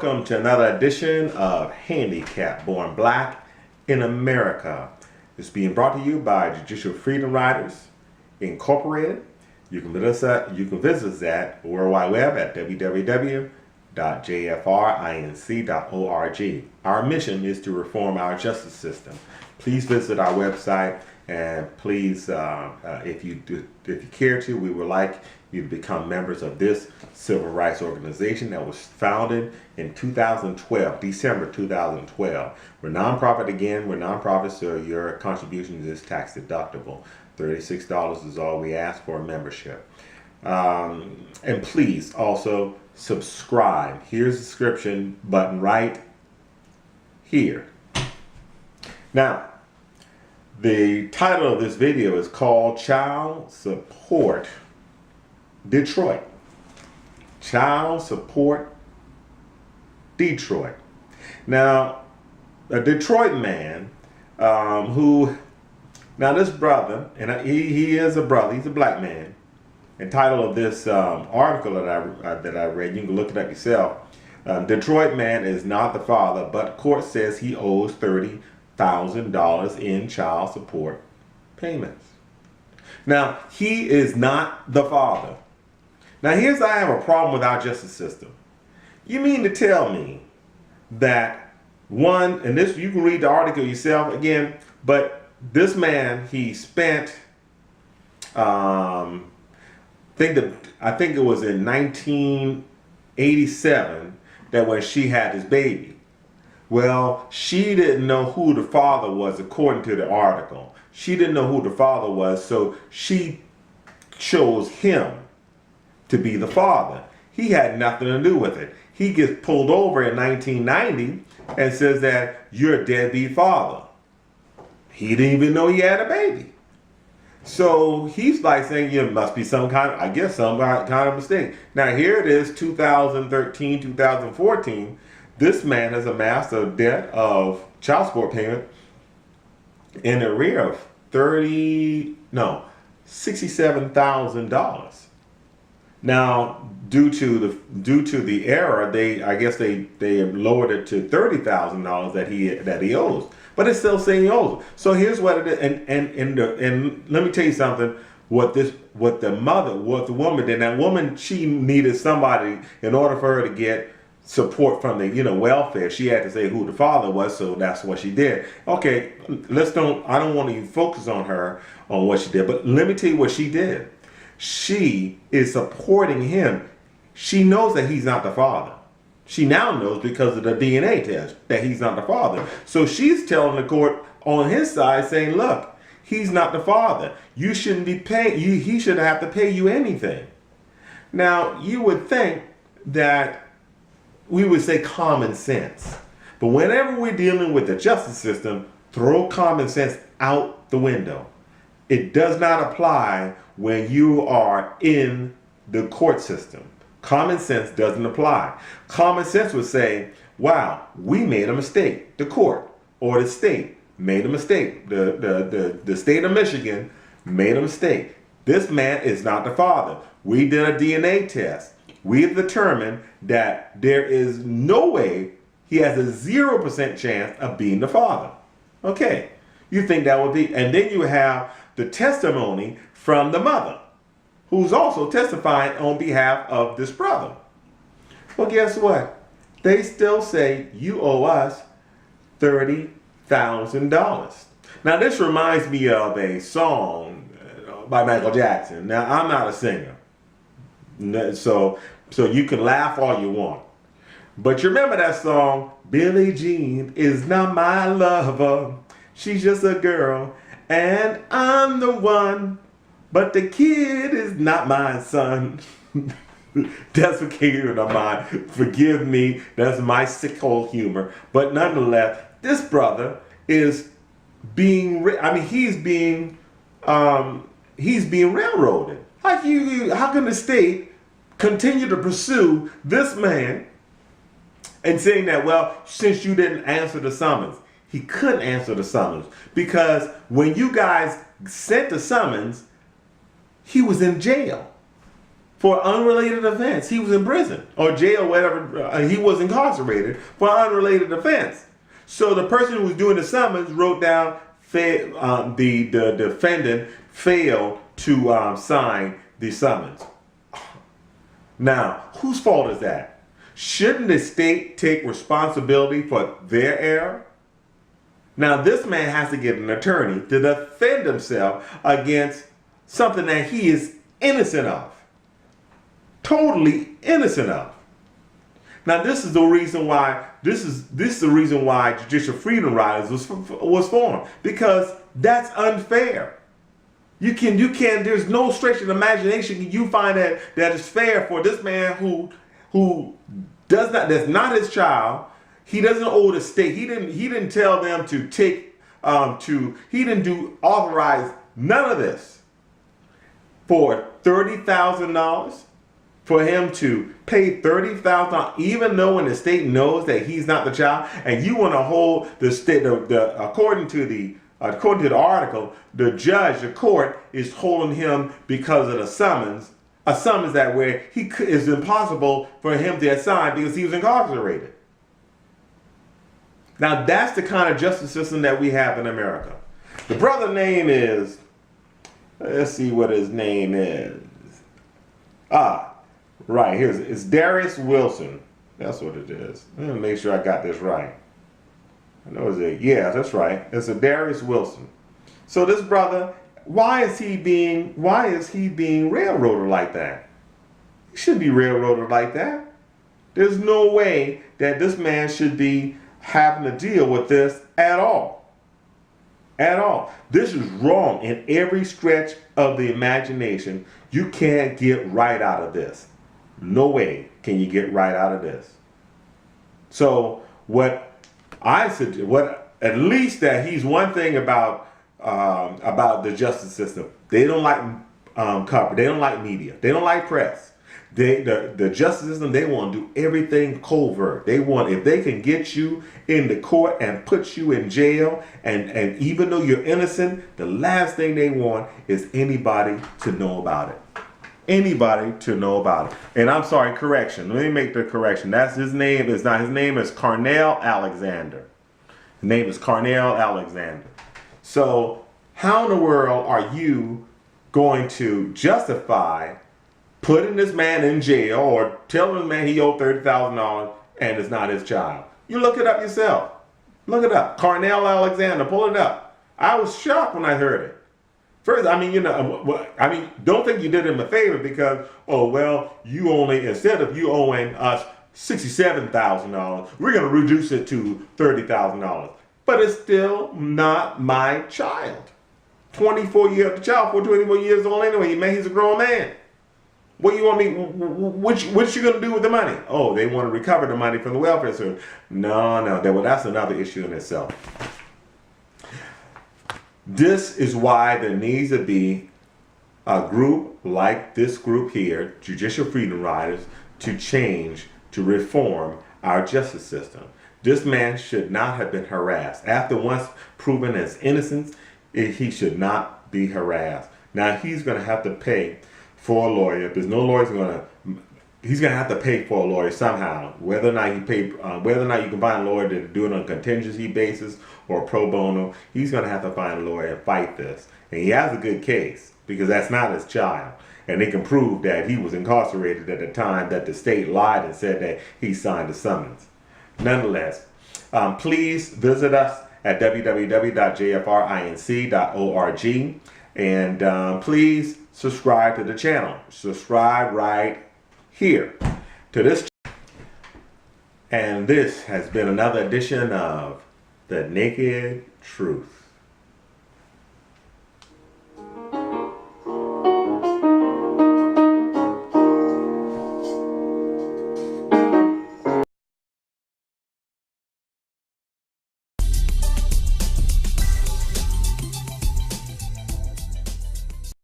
welcome to another edition of Handicap Born Black in America. It's being brought to you by Judicial Freedom Riders Incorporated. You can visit us at World Wide Web at www.jfrinc.org. Our mission is to reform our justice system. Please visit our website, and please, if you care to, we would like you to become members of this civil rights organization that was founded in 2012, December 2012. We're nonprofit again. We're nonprofit, so your contribution is tax deductible. $36 is all we ask for a membership. And please also subscribe. Here's the subscription button right here. Now, the title of this video is called Child Support Detroit. Child Support Detroit. Now, a Detroit man now this brother, and he is a brother, he's a black man. The title of this article that I read, you can look it up yourself. Detroit man is not the father, but court says he owes $30,000 in child support payments. Now, he is not the father. Now, I have a problem with our justice system. You mean to tell me that and this, you can read the article yourself again, but this man, he spent, I think it was in 1987 that when she had his baby. Well, she didn't know who the father was, according to the article. She didn't know who the father was, so she chose him to be the father. He had nothing to do with it. He gets pulled over in 1990 and says that you're a deadbeat father. He didn't even know he had a baby. So he's like saying, it must be some kind of mistake. Now here it is, 2013, 2014. This man has amassed a debt of child support payment in the rear of $67,000. Now, due to the error, they lowered it to $30,000 that he owes, but it's still saying he owes. So here's what it is, and let me tell you something. What the woman did. That woman, she needed somebody in order for her to get support from the welfare. She had to say who the father was, so that's what she did. Okay, I don't want to focus on her on what she did, but let me tell you what she did. She is supporting him. She knows that he's not the father. She now knows because of the DNA test that he's not the father. So she's telling the court on his side, saying, look, he's not the father. You shouldn't be paying. He shouldn't have to pay you anything. Now, you would think that we would say common sense. But whenever we're dealing with the justice system, throw common sense out the window. It does not apply when you are in the court system. Common sense doesn't apply. Common sense would say, wow, we made a mistake. The court or the state made a mistake. The state of Michigan made a mistake. This man is not the father. We did a DNA test. We have determined that there is no way he has a 0% chance of being the father. Okay, you think that would be, and then you have the testimony from the mother, who's also testifying on behalf of this brother. Well, guess what? They still say you owe us $30,000. Now, this reminds me of a song by Michael Jackson. Now, I'm not a singer, so you can laugh all you want. But you remember that song, Billie Jean is not my lover. She's just a girl, and I'm the one. But the kid is not my son. That's what came to mind. Forgive me, that's my sick hole humor. But nonetheless, this brother is he's being railroaded. How can the state continue to pursue this man and saying that, well, since you didn't answer the summons? He couldn't answer the summons because when you guys sent the summons, he was in jail for unrelated offense. He was in prison or jail, whatever. He was incarcerated for unrelated offense. So the person who was doing the summons wrote down the defendant failed to sign the summons. Now, whose fault is that? Shouldn't the state take responsibility for their error? Now, this man has to get an attorney to defend himself against something that he is innocent of. Totally innocent of. Now, this is the reason why Judicial Freedom Riders was formed, because that's unfair. You can there's no stretch of imagination can you find that is fair for this man who that's not his child. He doesn't owe the state. He didn't tell them to take he didn't authorize none of this. For $30,000, for him to pay $30,000, even though when the state knows that he's not the child, and you want to hold the state, according to the article, the judge, the court is holding him because of the summons, a summons that where it's impossible for him to assign because he was incarcerated. Now that's the kind of justice system that we have in America. The brother name is, let's see what his name is. Right, it's Darius Wilson. That's what it is. Let me make sure I got this right. I know yeah, that's right. It's a Darius Wilson. So this brother, why is he being railroaded like that? He shouldn't be railroaded like that. There's no way that this man should be having to deal with this at all. At all. This is wrong in every stretch of the imagination. You can't get right out of this. No way can you get right out of this. So at least that he's one thing about the justice system. They don't like cover. They don't like media. They don't like press. The justice system, they want to do everything covert. They want, if they can get you in the court and put you in jail, and even though you're innocent, the last thing they want is anybody to know about it. Anybody to know about it. And I'm sorry, correction. Let me make the correction. That's his name. It's not his name. Is Carnell Alexander. His name is Carnell Alexander. So how in the world are you going to justify putting this man in jail or telling the man he owed $30,000 and it's not his child? You look it up yourself. Look it up. Carnell Alexander. Pull it up. I was shocked when I heard it. First, don't think you did him a favor because, instead of you owing us $67,000, we're going to reduce it to $30,000. But it's still not my child. 24 years old anyway. Man, he's a grown man. What do you want me? What you going to do with the money? Oh, they want to recover the money from the welfare service. No. That's another issue in itself. This is why there needs to be a group like this group here, Judicial Freedom Riders, to change, to reform our justice system. This man should not have been harassed. After once proven as innocent, he should not be harassed. Now he's going to have to pay for a lawyer. If there's no lawyer, he's going to have to pay for a lawyer somehow. Whether or not you can find a lawyer to do it on a contingency basis or pro bono, he's going to have to find a lawyer and fight this. And he has a good case because that's not his child. And they can prove that he was incarcerated at the time that the state lied and said that he signed the summons. Nonetheless, please visit us at www.jfrinc.org and please subscribe to the channel. Subscribe right here to this. And this has been another edition of The Naked Truth.